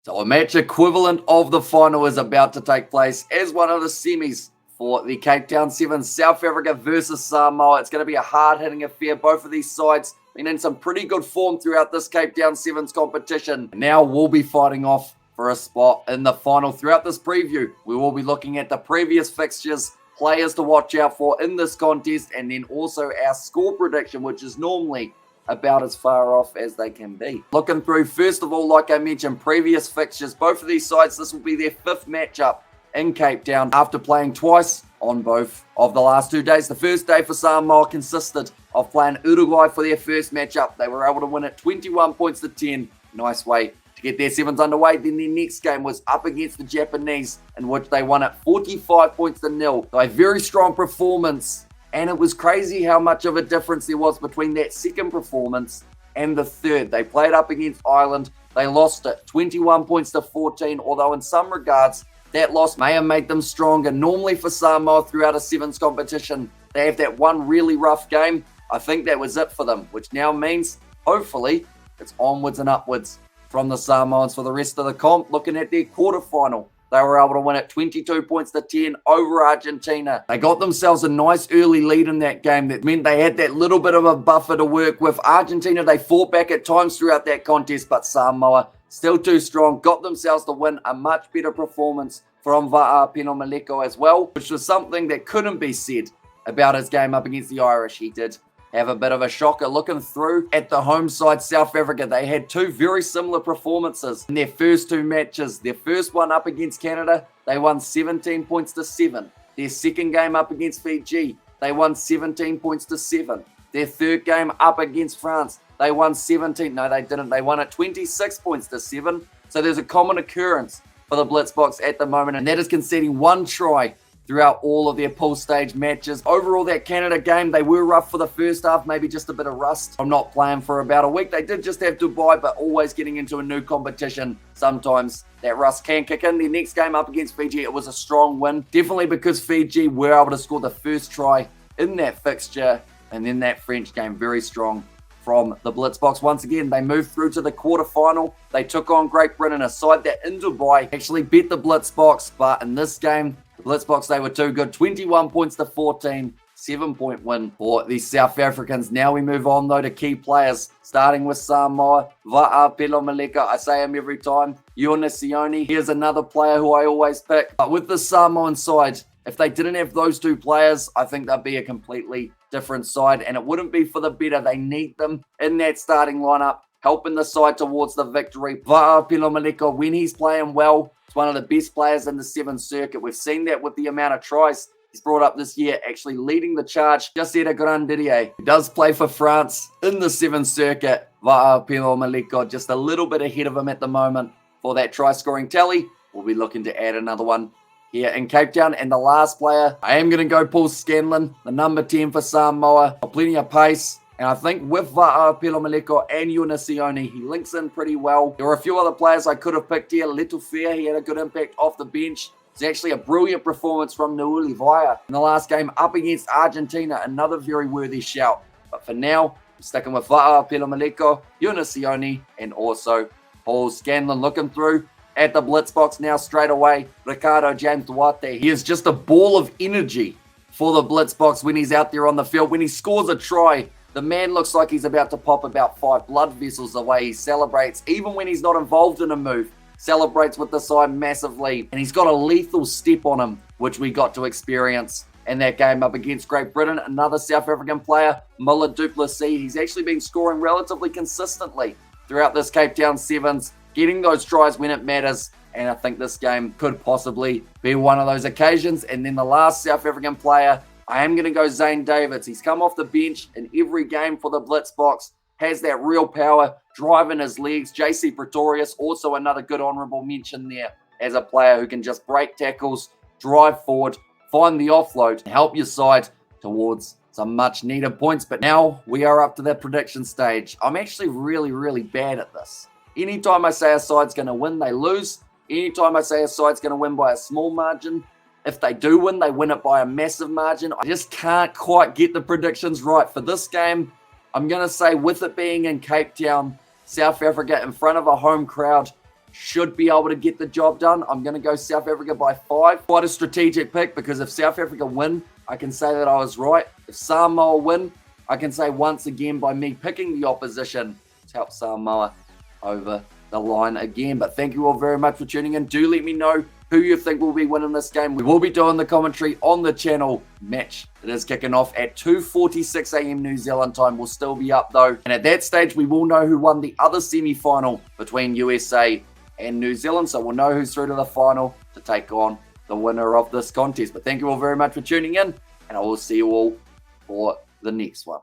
So a match equivalent of the final is about to take place as one of the semis for the Cape Town Sevens, South Africa versus Samoa. It's going to be a hard-hitting affair. Both of these sides been in some pretty good form throughout this Cape Town Sevens competition. Now we'll be fighting off for a spot in the final. Throughout this preview, we will be looking at the previous fixtures, players to watch out for in this contest, and then also our score prediction, which is normally about as far off as they can be. Looking through, first of all, like I mentioned, previous fixtures, both of these sides, this will be their fifth matchup in Cape Town after playing twice on both of the last 2 days. The first day for Samoa consisted of playing Uruguay for their first matchup. They were able to win it 21 points to 10. Nice way to get their sevens underway. Then their next game was up against the Japanese, in which they won it 45 points to 0. So a very strong performance. And it was crazy how much of a difference there was between that second performance and the third. They played up against Ireland. They lost it 21 points to 14, although in some regards, that loss may have made them stronger. Normally for Samoa throughout a sevens competition, they have that one really rough game. I think that was it for them, which now means, hopefully, it's onwards and upwards from the Samoans for the rest of the comp. Looking at their quarterfinal, they were able to win it 22 points to 10 over Argentina. They got themselves a nice early lead in that game. That meant they had that little bit of a buffer to work with. Argentina, they fought back at times throughout that contest, but Samoa, still too strong, got themselves to win. A much better performance from Va'apeno as well, which was something that couldn't be said about his game up against the Irish. He did have a bit of a shocker. Looking through at the home side, South Africa, they had two very similar performances in their first two matches. Their first one up against Canada, they won 17 points to 7. Their second game up against Fiji, they won 17 points to 7. Their third game up against France, they won 17. No, they didn't. They won it 26 points to 7. So there's a common occurrence for the Blitzboks at the moment, and that is conceding one try throughout all of their pool stage matches. Overall, that Canada game, they were rough for the first half, maybe just a bit of rust from not playing for about a week. They did just have Dubai, but always getting into a new competition, sometimes that rust can kick in. Their next game up against Fiji, it was a strong win, definitely because Fiji were able to score the first try in that fixture, and then that French game, very strong from the Blitzboks. Once again, they moved through to the quarterfinal. They took on Great Britain, a side that in Dubai actually beat the Blitzboks, but in this game, the Blitzboks, they were too good. 21 points to 14, 7-point win for the South Africans. Now we move on, though, to key players, starting with Samoa, Va'apeno. I say him every time. Sione. Here's another player who I always pick. But with the Samoan side, if they didn't have those two players, I think they'd be a completely different side, and it wouldn't be for the better. They need them in that starting lineup, helping the side towards the victory. Va'apeno, when he's playing well, he's one of the best players in the Sevens circuit. We've seen that with the amount of tries he's brought up this year, actually leading the charge. Just at a grand Didier. He does play for France in the Sevens circuit. Va'apeno, just a little bit ahead of him at the moment for that try-scoring tally. We'll be looking to add another one here in Cape Town. And the last player, I am going to go Paul Scanlon, the number 10 for Samoa. Plenty of pace. And I think with Va'apeno and Sione, he links in pretty well. There were a few other players I could have picked here. Little Fair, he had a good impact off the bench. It's actually a brilliant performance from Nuuli Vaya in the last game up against Argentina. Another very worthy shout. But for now, I'm sticking with Va'apeno, Sione, and also Paul Scanlon. Looking through at the Blitzboks now straight away, Ricardo James Duarte. He is just a ball of energy for the Blitzboks when he's out there on the field. When he scores a try, the man looks like he's about to pop about 5 blood vessels the way he celebrates. Even when he's not involved in a move, celebrates with the side massively. And he's got a lethal step on him, which we got to experience in that game up against Great Britain. Another South African player, Muller du Plessis. He's actually been scoring relatively consistently throughout this Cape Town Sevens, getting those tries when it matters, and I think this game could possibly be one of those occasions. And then the last South African player, I am going to go Zane Davids. He's come off the bench in every game for the Blitzboks, has that real power, driving his legs. JC Pretorius, also another good honourable mention there as a player who can just break tackles, drive forward, find the offload, and help your side towards some much needed points. But now we are up to that prediction stage. I'm actually really, really bad at this. Anytime I say a side's going to win, they lose. Anytime I say a side's going to win by a small margin, if they do win, they win it by a massive margin. I just can't quite get the predictions right. For this game, I'm going to say, with it being in Cape Town, South Africa, in front of a home crowd, should be able to get the job done. I'm going to go South Africa by 5. Quite a strategic pick because if South Africa win, I can say that I was right. If Samoa win, I can say once again by me picking the opposition to help Samoa over the line again. But thank you all very much for tuning in. Do let me know who you think will be winning this game. We will be doing the commentary on the channel match. It is kicking off at 2:46 a.m. New Zealand time. We'll still be up though. And at that stage, we will know who won the other semi-final between USA and New Zealand. So we'll know who's through to the final to take on the winner of this contest. But thank you all very much for tuning in. And I will see you all for the next one.